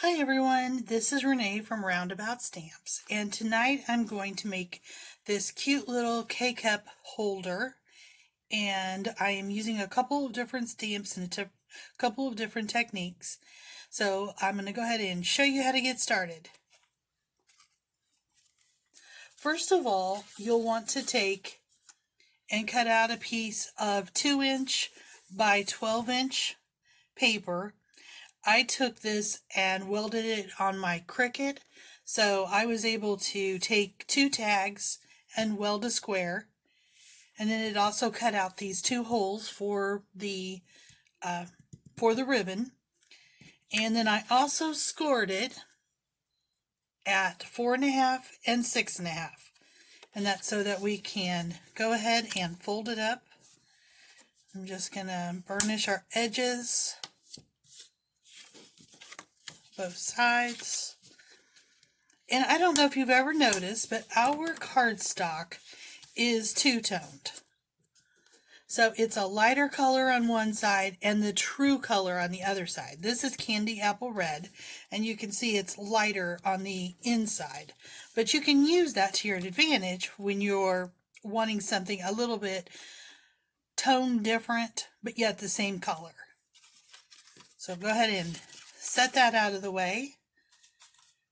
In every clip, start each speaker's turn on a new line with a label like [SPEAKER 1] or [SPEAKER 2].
[SPEAKER 1] Hi everyone, this is Renee from Roundabout Stamps, and tonight I'm going to make this cute little K-Cup holder, and I am using a couple of different stamps and a couple of different techniques. So I'm going to go ahead and show you how to get started. First of all, you'll want to take and cut out a piece of 2-inch by 12-inch paper. I took this and welded it on my Cricut, so I was able to take 2 tags and weld a square, and then it also cut out these 2 holes for the ribbon, and then I also scored it at 4.5 and 6.5, and that's so that we can go ahead and fold it up. I'm just gonna burnish our edges, both sides. And I don't know if you've ever noticed, but our cardstock is two-toned. So it's a lighter color on one side and the true color on the other side. This is candy apple red, and you can see it's lighter on the inside. But you can use that to your advantage when you're wanting something a little bit tone different, but yet the same color. So go ahead and set that out of the way.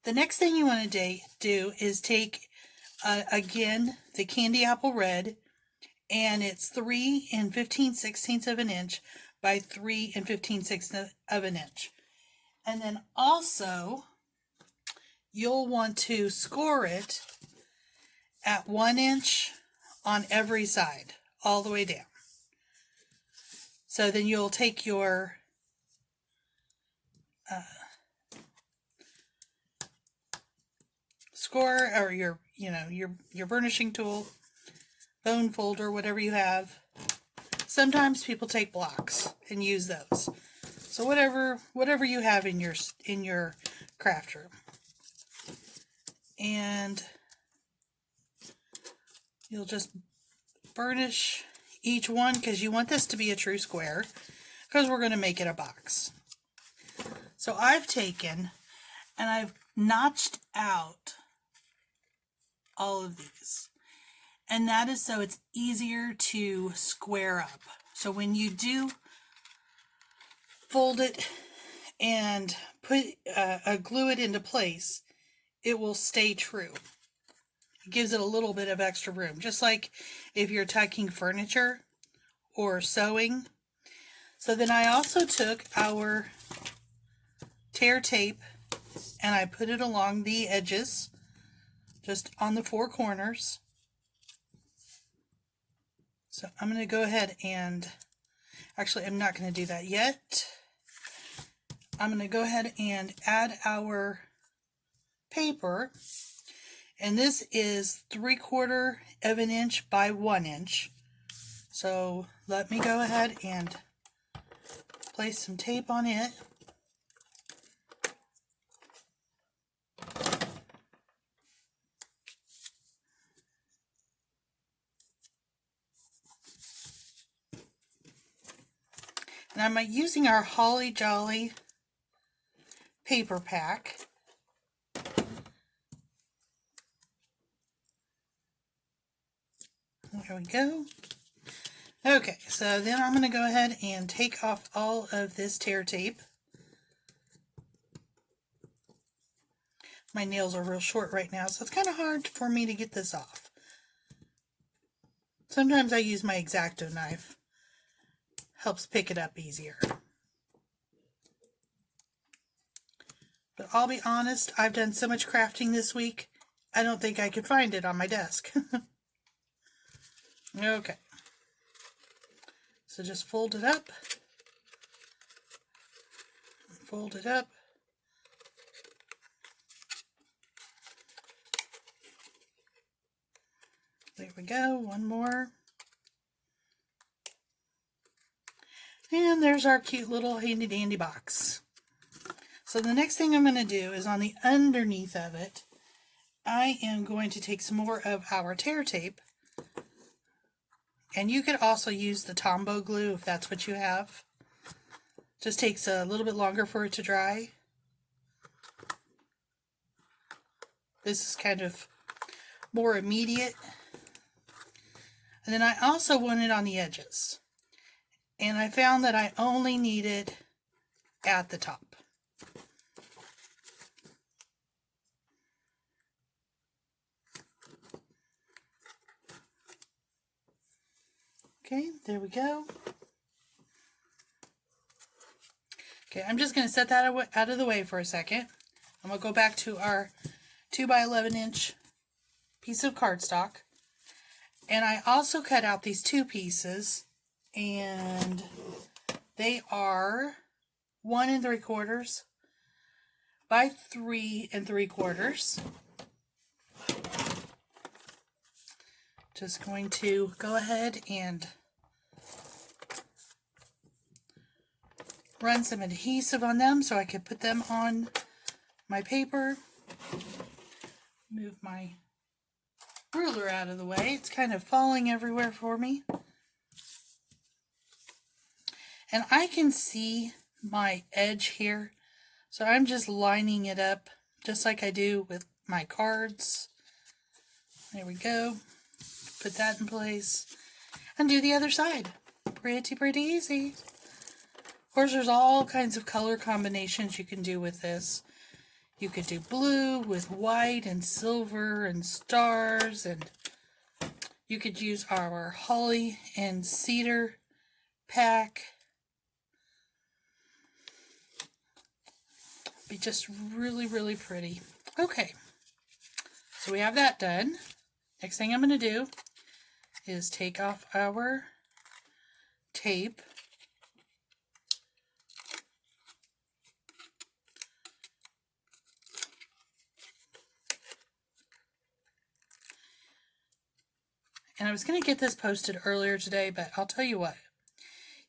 [SPEAKER 1] The next thing you want to do is take, again, the candy apple red, and it's 3 15/16 of an inch by 3 15/16 of an inch. And then also, you'll want to score it at 1 inch on every side, all the way down. So then you'll take your score, or your burnishing tool, bone folder, whatever you have. Sometimes people take blocks and use those. So whatever you have in your craft room. And you'll just burnish each one, because you want this to be a true square, because we're going to make it a box. So I've taken and I've notched out all of these, and that is so it's easier to square up. So when you do fold it and put glue it into place, it will stay true. It gives it a little bit of extra room, just like if you're tucking furniture or sewing. So then I also took our tear tape and I put it along the edges, just on the 4 corners. So I'm going to go ahead and, actually I'm not going to do that yet. I'm going to go ahead and add our paper, and this is 3/4 of an inch by 1 inch. So let me go ahead and place some tape on it. And I'm using our Holly Jolly paper pack. There we go. Okay, so then I'm going to go ahead and take off all of this tear tape. My nails are real short right now, so it's kind of hard for me to get this off. Sometimes I use my X-Acto knife. Helps pick it up easier. But I'll be honest, I've done so much crafting this week, I don't think I could find it on my desk. Okay. So just fold it up. Fold it up. There we go, one more. And there's our cute little handy dandy box. So the next thing I'm going to do is on the underneath of it, I am going to take some more of our tear tape. And you could also use the Tombow glue if that's what you have. Just takes a little bit longer for it to dry. This is kind of more immediate. And then I also want it on the edges. And I found that I only need it at the top. Okay, there we go. Okay, I'm just going to set that out of the way for a second. I'm going to go back to our 2 by 11 inch piece of cardstock. And I also cut out these 2 pieces, and they are 1 3/4 by 3 3/4. Just going to go ahead and run some adhesive on them so I can put them on my paper. Move my ruler out of the way. It's kind of falling everywhere for me. And I can see my edge here, so I'm just lining it up just like I do with my cards. There we go. Put that in place and do the other side. Pretty easy. Of course, there's all kinds of color combinations you can do with this. You could do blue with white and silver and stars, and you could use our holly and cedar pack. Be just really pretty. Okay, so we have that done. Next thing I'm going to do is take off our tape. And I was going to get this posted earlier today, but I'll tell you what.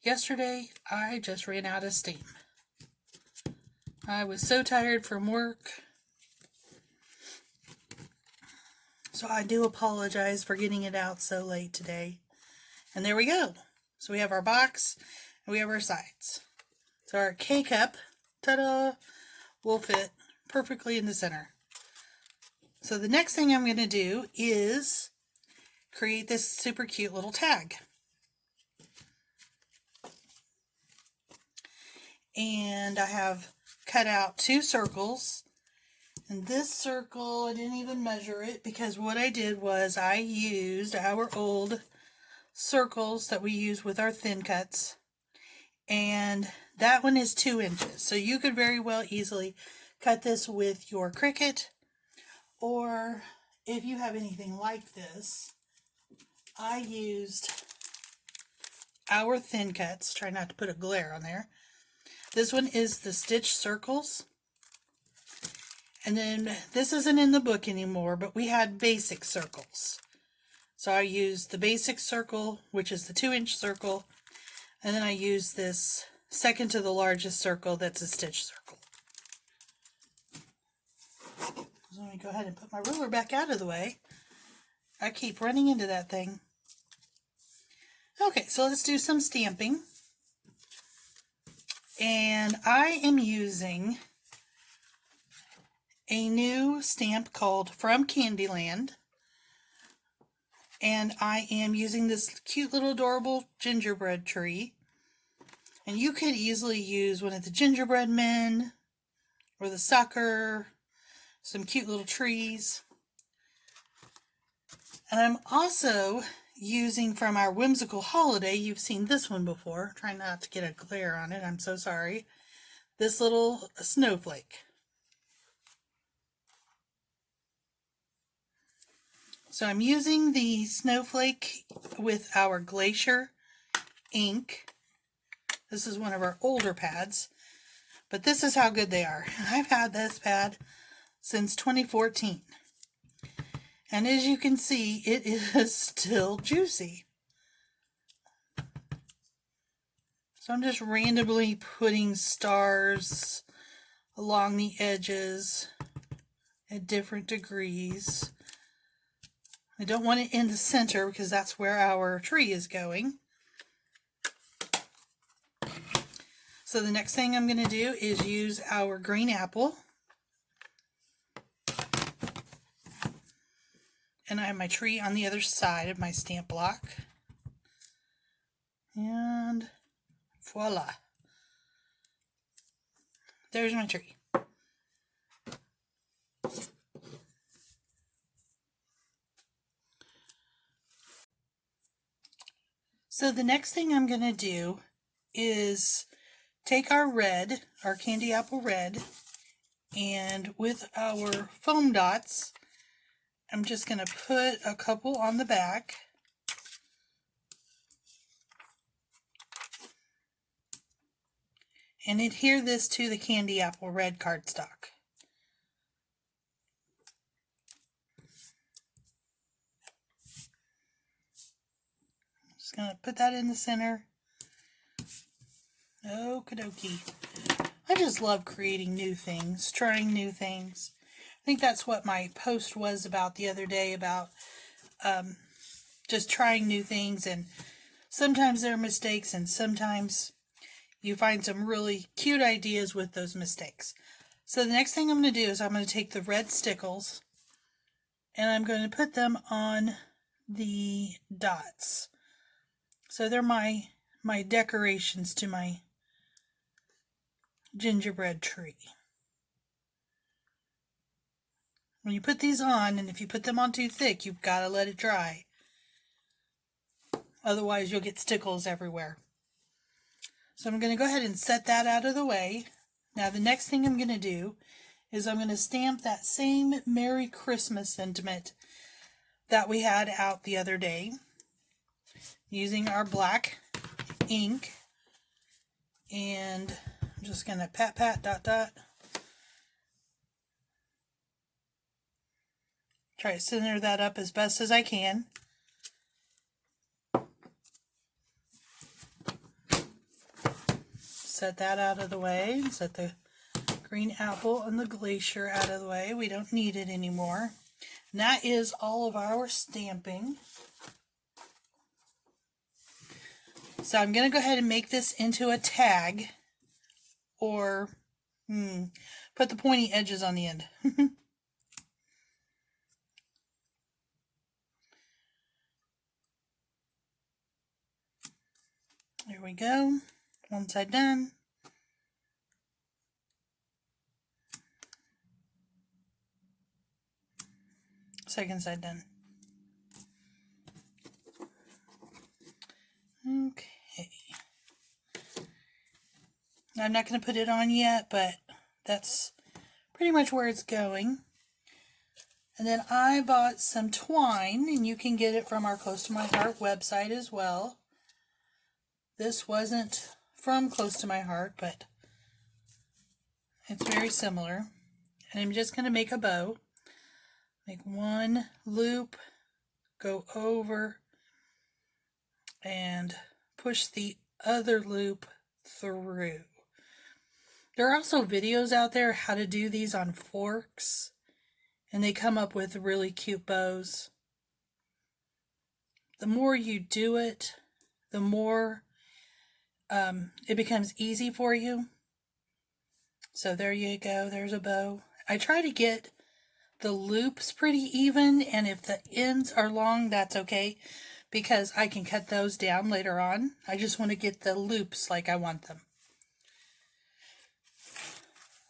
[SPEAKER 1] Yesterday, I just ran out of steam. I was so tired from work. So I do apologize for getting it out so late today. And there we go. So we have our box and we have our sides. So our K-Cup, ta-da, will fit perfectly in the center. So the next thing I'm going to do is create this super cute little tag. And I have cut out 2 circles. And this circle, I didn't even measure it because what I did was I used our old circles that we use with our thin cuts. And that one is 2 inches. So you could very well easily cut this with your Cricut, or if you have anything like this, I used our thin cuts. Try not to put a glare on there. This one is the stitch circles. And then this isn't in the book anymore, but we had basic circles. So I used the basic circle, which is the 2-inch circle. And then I used this second to the largest circle that's a stitch circle. So let me go ahead and put my ruler back out of the way. I keep running into that thing. Okay, so let's do some stamping. And I am using a new stamp called From Candyland. And I am using this cute little adorable gingerbread tree. And you could easily use one of the gingerbread men or the sucker, some cute little trees. And I'm also using from our whimsical holiday, you've seen this one before. Try not to get a glare on it, I'm so sorry. This little snowflake. So I'm using the snowflake with our glacier ink. This is one of our older pads, but this is how good they are. I've had this pad since 2014. And as you can see, it is still juicy. So I'm just randomly putting stars along the edges at different degrees. I don't want it in the center because that's where our tree is going. So the next thing I'm going to do is use our green apple. And I have my tree on the other side of my stamp block. And voila. There's my tree. So the next thing I'm going to do is take our red, our candy apple red, and with our foam dots, I'm just going to put a couple on the back. And adhere this to the candy apple red cardstock. Just going to put that in the center. Okie dokie. I just love creating new things, trying new things. I think that's what my post was about the other day, about just trying new things, and sometimes there are mistakes and sometimes you find some really cute ideas with those mistakes. So the next thing I'm going to do is I'm going to take the red stickles and I'm going to put them on the dots. So they're my decorations to my gingerbread tree. When you put these on, and if you put them on too thick, you've got to let it dry. Otherwise you'll get stickles everywhere. So I'm going to go ahead and set that out of the way. Now the next thing I'm going to do is I'm going to stamp that same Merry Christmas sentiment that we had out the other day using our black ink. And I'm just going to pat, pat, dot, dot. Try to center that up as best as I can. Set that out of the way. Set the green apple and the glacier out of the way. We don't need it anymore. And that is all of our stamping. So I'm going to go ahead and make this into a tag, or put the pointy edges on the end. There we go. One side done. Second side done. Okay. I'm not going to put it on yet, but that's pretty much where it's going. And then I bought some twine, and you can get it from our Close to My Heart website as well. This wasn't from Close to My Heart, but it's very similar. And I'm just going to make a bow. Make one loop, go over, and push the other loop through. There are also videos out there how to do these on forks, and they come up with really cute bows. The more you do it, the more it becomes easy for you. So there you go, there's a bow. I try to get the loops pretty even, and if the ends are long, that's okay, because I can cut those down later on. I just want to get the loops like I want them.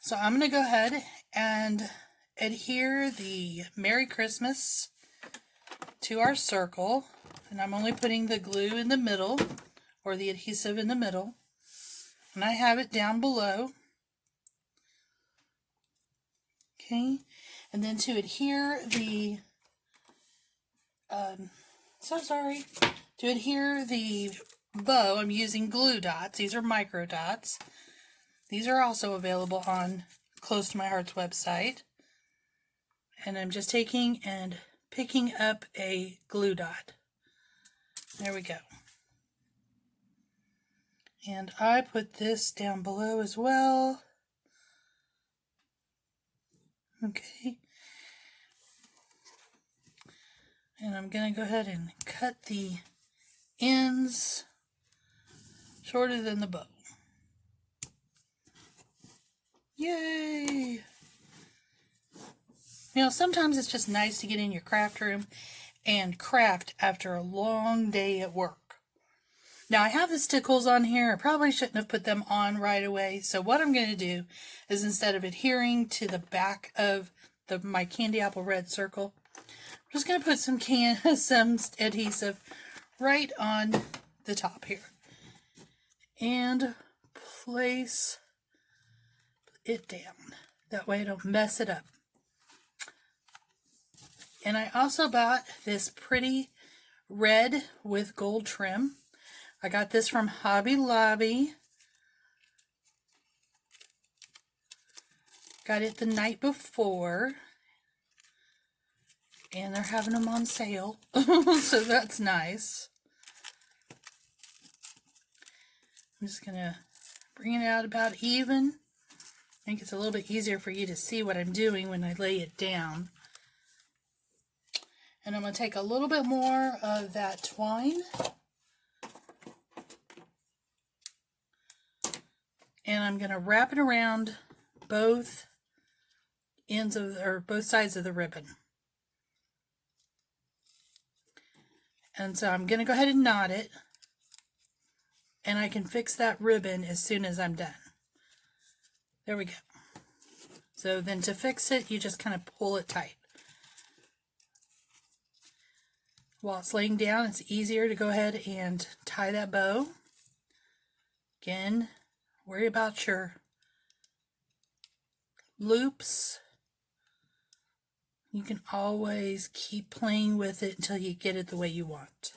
[SPEAKER 1] So I'm going to go ahead and adhere the Merry Christmas to our circle, and I'm only putting the glue in the middle, or the adhesive in the middle, and I have it down below. Okay, and then to adhere the, to adhere the bow, I'm using glue dots. These are micro dots. These are also available on Close to My Heart's website. And I'm just taking and picking up a glue dot. There we go. And I put this down below as well. Okay. And I'm going to go ahead and cut the ends shorter than the bow. Yay! You know, sometimes it's just nice to get in your craft room and craft after a long day at work. Now I have the stickles on here. I probably shouldn't have put them on right away. So what I'm going to do is, instead of adhering to the back of my candy apple red circle, I'm just going to put some adhesive right on the top here. And place it down. That way I don't mess it up. And I also bought this pretty red with gold trim. I got this from Hobby Lobby. Got it the night before. And they're having them on sale. So that's nice. I'm just going to bring it out about even. I think it's a little bit easier for you to see what I'm doing when I lay it down. And I'm going to take a little bit more of that twine. And I'm going to wrap it around both ends of, or both sides of the ribbon. And so I'm going to go ahead and knot it. And I can fix that ribbon as soon as I'm done. There we go. So then to fix it, you just kind of pull it tight. While it's laying down, it's easier to go ahead and tie that bow. Again, worry about your loops. You can always keep playing with it until you get it the way you want.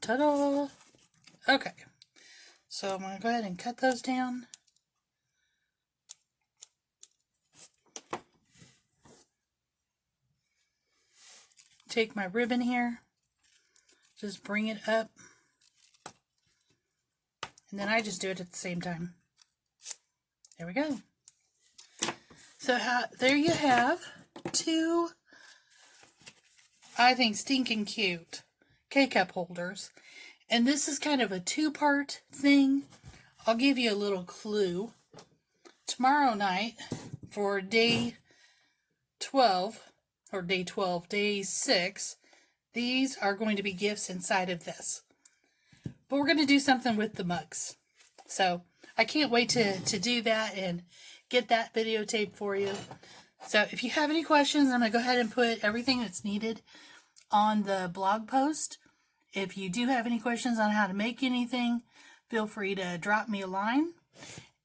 [SPEAKER 1] Ta-da! Okay, so I'm going to go ahead and cut those down. Take my ribbon here, just bring it up, and then I just do it at the same time. There we go. So there you have two, I think, stinking cute KCup holders. And this is kind of a two-part thing. I'll give you a little clue. Tomorrow night for day 12, or day 6, these are going to be gifts inside of this. But we're going to do something with the mugs. So I can't wait to do that and get that videotape for you. So if you have any questions, I'm going to go ahead and put everything that's needed on the blog post. If you do have any questions on how to make anything, feel free to drop me a line.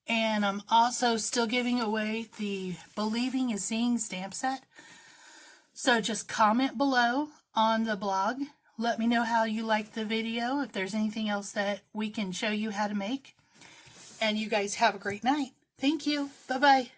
[SPEAKER 1] And I'm also still giving away the Believing is Seeing stamp set. So just comment below on the blog. Let me know how you liked the video, if there's anything else that we can show you how to make. And you guys have a great night. Thank you. Bye-bye.